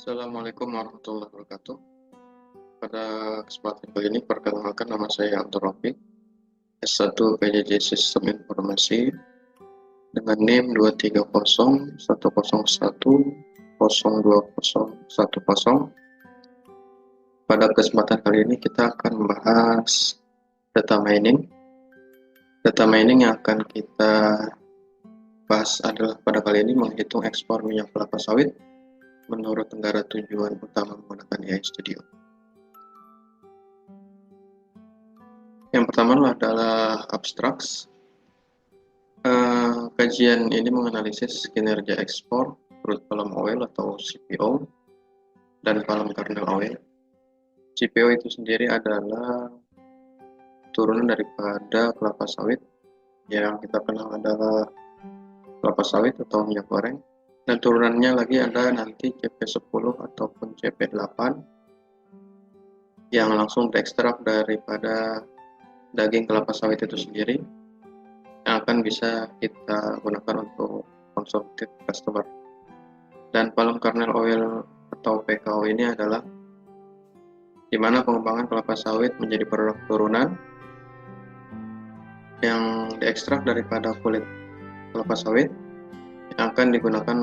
Assalamualaikum warahmatullahi wabarakatuh. Pada kesempatan kali ini, perkenalkan nama saya Anton Rofi, S1 PJJ Sistem Informasi dengan NIM 2301101020010. Pada kesempatan kali ini kita akan membahas data mining. Data mining yang akan kita bahas adalah pada kali ini menghitung ekspor minyak kelapa sawit menurut negara tujuan utama menggunakan AI Studio. Yang pertama adalah abstracts. Kajian ini menganalisis kinerja ekspor crude palm oil atau CPO dan palm kernel oil. CPO itu sendiri adalah turunan daripada kelapa sawit, yang kita kenal adalah kelapa sawit atau minyak goreng, dan turunannya lagi ada nanti CP10 ataupun CP8 yang langsung diekstrak daripada daging kelapa sawit itu sendiri, yang akan bisa kita gunakan untuk konsumtif customer. Dan palm kernel oil atau PKO ini adalah di mana pengembangan kelapa sawit menjadi produk turunan yang diekstrak daripada kulit kelapa sawit yang akan digunakan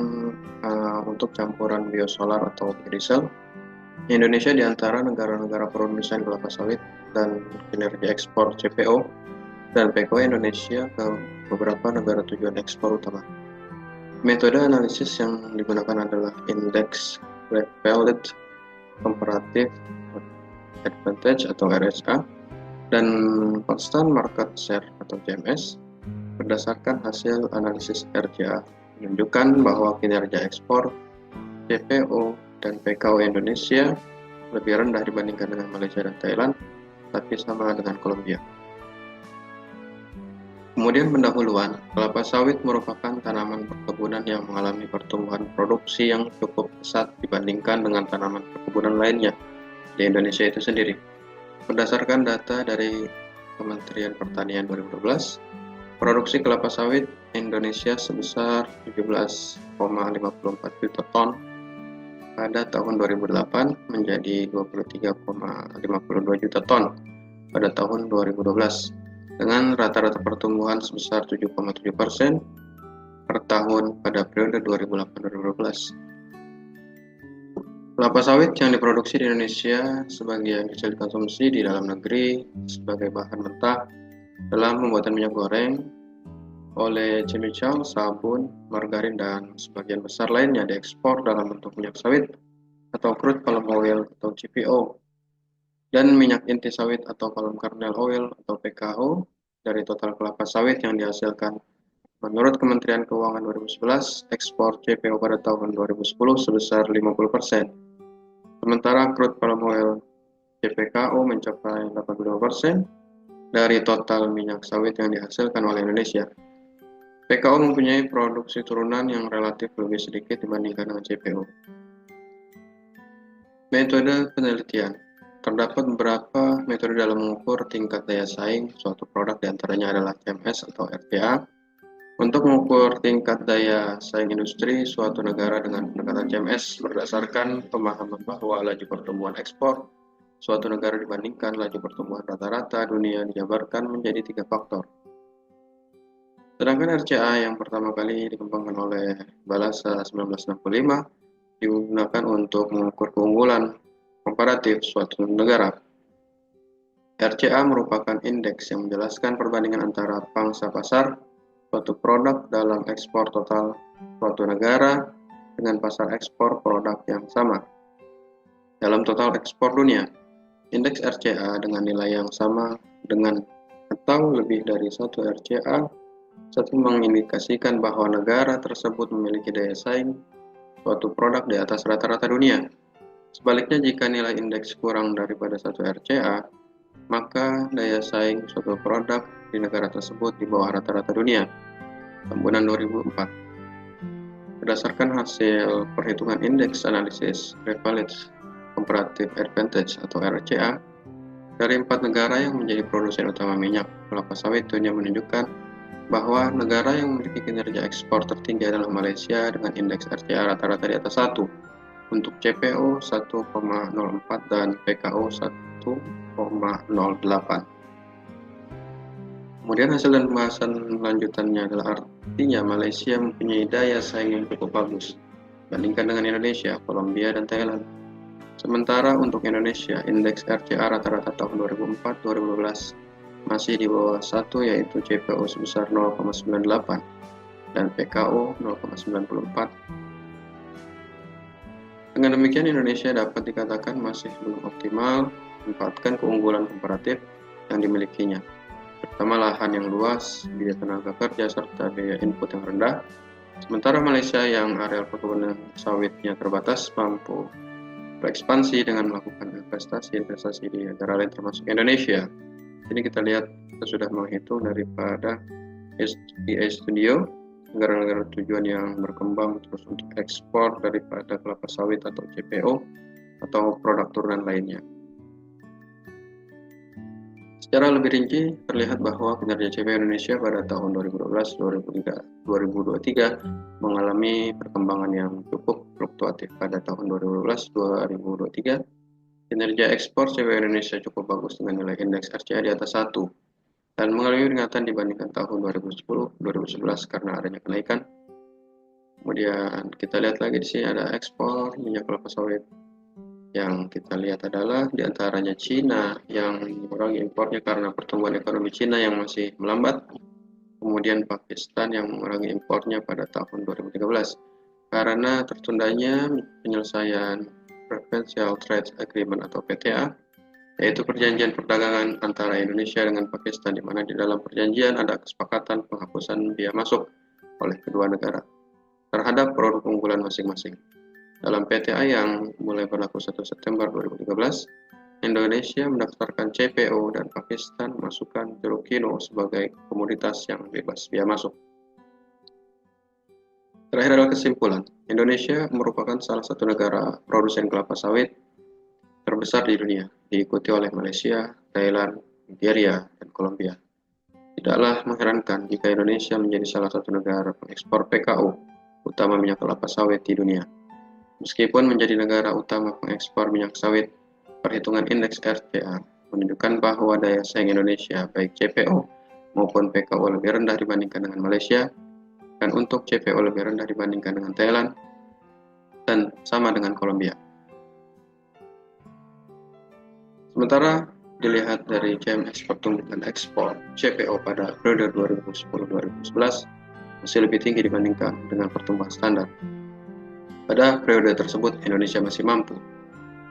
untuk campuran biosolar atau biodiesel. Indonesia di antara negara-negara produsen kelapa sawit dan kinerja ekspor CPO dan PKO Indonesia ke beberapa negara tujuan ekspor utama. Metode analisis yang digunakan adalah Index Revealed Comparative Advantage atau RSA dan Constant Market Share atau CMS. Berdasarkan hasil analisis RCA menunjukkan bahwa kinerja ekspor CPO dan PKO Indonesia lebih rendah dibandingkan dengan Malaysia dan Thailand, tapi sama dengan Kolombia. Kemudian pendahuluan, kelapa sawit merupakan tanaman perkebunan yang mengalami pertumbuhan produksi yang cukup pesat dibandingkan dengan tanaman perkebunan lainnya di Indonesia itu sendiri. Berdasarkan data dari Kementerian Pertanian 2012, produksi kelapa sawit Indonesia sebesar 17,54 juta ton pada tahun 2008 menjadi 23,52 juta ton pada tahun 2012 dengan rata-rata pertumbuhan sebesar 7,7% per tahun pada periode 2008-2012. Kelapa sawit yang diproduksi di Indonesia sebagian bisa dikonsumsi di dalam negeri sebagai bahan mentah dalam pembuatan minyak goreng, oleh chemical, sabun, margarin, dan sebagian besar lainnya diekspor dalam bentuk minyak sawit atau crude palm oil atau CPO dan minyak inti sawit atau palm kernel oil atau PKO dari total kelapa sawit yang dihasilkan. Menurut Kementerian Keuangan 2011, ekspor CPO pada tahun 2010 sebesar 50%. Sementara crude palm oil CPKO mencapai 85% dari total minyak sawit yang dihasilkan oleh Indonesia. PKO mempunyai produksi turunan yang relatif lebih sedikit dibandingkan dengan CPO. Metode penelitian. Terdapat beberapa metode dalam mengukur tingkat daya saing suatu produk, diantaranya adalah CMS atau RCA. Untuk mengukur tingkat daya saing industri suatu negara dengan pendekatan CMS berdasarkan pemahaman bahwa laju pertumbuhan ekspor suatu negara dibandingkan laju pertumbuhan rata-rata dunia dijabarkan menjadi 3 faktor. Sedangkan RCA yang pertama kali dikembangkan oleh Balassa 1965 digunakan untuk mengukur keunggulan komparatif suatu negara. RCA merupakan indeks yang menjelaskan perbandingan antara pangsa pasar suatu produk dalam ekspor total suatu negara dengan pasar ekspor produk yang sama dalam total ekspor dunia. Indeks RCA dengan nilai yang sama dengan atau lebih dari satu RCA satu mengindikasikan bahwa negara tersebut memiliki daya saing suatu produk di atas rata-rata dunia. Sebaliknya, jika nilai indeks kurang daripada satu RCA, maka daya saing suatu produk di negara tersebut di bawah rata-rata dunia. Tambunan 2004. Berdasarkan hasil perhitungan indeks analisis Revealed Comparative Advantage atau RCA dari 4 negara yang menjadi produsen utama minyak kelapa sawit dunia menunjukkan bahwa negara yang memiliki kinerja ekspor tertinggi adalah Malaysia dengan indeks RCA rata-rata di atas 1, untuk CPO 1,04 dan PKO 1,08. Kemudian hasil dan pembahasan lanjutannya adalah artinya Malaysia mempunyai daya saing yang cukup bagus dibandingkan dengan Indonesia, Kolombia, dan Thailand. Sementara untuk Indonesia, indeks RCA rata-rata tahun 2004-2012 masih di bawah 1, yaitu CPO sebesar 0,98 dan PKO 0,94. Dengan demikian, Indonesia dapat dikatakan masih belum optimal memanfaatkan keunggulan komparatif yang dimilikinya, terutama lahan yang luas, biaya tenaga kerja, serta biaya input yang rendah. Sementara Malaysia yang areal perkebunan sawitnya terbatas mampu berekspansi dengan melakukan investasi di negara lain termasuk Indonesia. Ini kita lihat, kita sudah menghitung daripada SDA Studio, negara-negara tujuan yang berkembang terus untuk ekspor daripada kelapa sawit atau CPO atau produk turunan lainnya. Secara lebih rinci, terlihat bahwa kinerja CPO Indonesia pada tahun 2012-2023 mengalami perkembangan yang cukup fluktuatif. Pada tahun 2012-2023, kinerja ekspor CPO Indonesia cukup bagus dengan nilai indeks RCA di atas 1 dan mengalami peningkatan dibandingkan tahun 2010-2011 karena adanya kenaikan. Kemudian kita lihat lagi di sini ada ekspor minyak kelapa sawit. Yang kita lihat adalah diantaranya Cina yang mengurangi impornya karena pertumbuhan ekonomi Cina yang masih melambat. Kemudian Pakistan yang mengurangi impornya pada tahun 2013 karena tertundanya penyelesaian Preferential Trade Agreement atau PTA, yaitu perjanjian perdagangan antara Indonesia dengan Pakistan, di mana di dalam perjanjian ada kesepakatan penghapusan biaya masuk oleh kedua negara terhadap produk unggulan masing-masing. Dalam PTA yang mulai berlaku 1 September 2013, Indonesia mendaftarkan CPO dan Pakistan memasukkan jeruk kino sebagai komoditas yang bebas biaya masuk. Terakhir adalah kesimpulan, Indonesia merupakan salah satu negara produsen kelapa sawit terbesar di dunia, diikuti oleh Malaysia, Thailand, Nigeria, dan Kolombia. Tidaklah mengherankan jika Indonesia menjadi salah satu negara pengekspor PKO, utama minyak kelapa sawit di dunia. Meskipun menjadi negara utama pengekspor minyak sawit, perhitungan indeks RCA menunjukkan bahwa daya saing Indonesia baik CPO maupun PKO lebih rendah dibandingkan dengan Malaysia, dan untuk CPO lebih rendah dibandingkan dengan Thailand, dan sama dengan Kolombia. Sementara dilihat dari CMS pertumbuhan ekspor CPO pada periode 2010-2011 masih lebih tinggi dibandingkan dengan pertumbuhan standar. Pada periode tersebut, Indonesia masih mampu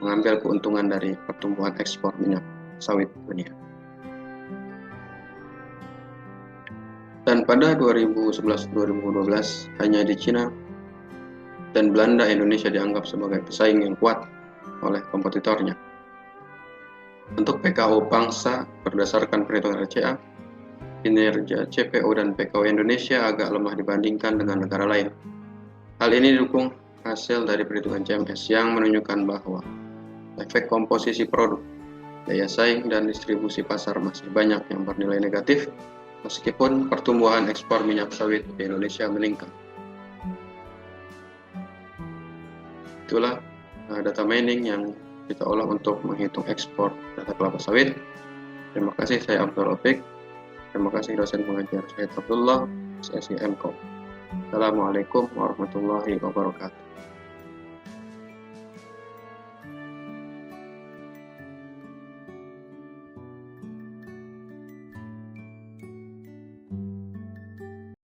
mengambil keuntungan dari pertumbuhan ekspor minyak sawit dunia. Dan pada 2011-2012, hanya di Cina dan Belanda Indonesia dianggap sebagai pesaing yang kuat oleh kompetitornya. Untuk PKO bangsa, berdasarkan perhitungan RCA, kinerja CPO dan PKO Indonesia agak lemah dibandingkan dengan negara lain. Hal ini didukung hasil dari perhitungan CMS yang menunjukkan bahwa efek komposisi produk, daya saing, dan distribusi pasar masih banyak yang bernilai negatif meskipun pertumbuhan ekspor minyak sawit di Indonesia meningkat. Itulah data mining yang kita olah untuk menghitung ekspor data kelapa sawit. Terima kasih, saya Abdul Rafiq. Terima kasih dosen pengajar saya Abdullah, SSI MKOM. Assalamualaikum warahmatullahi wabarakatuh.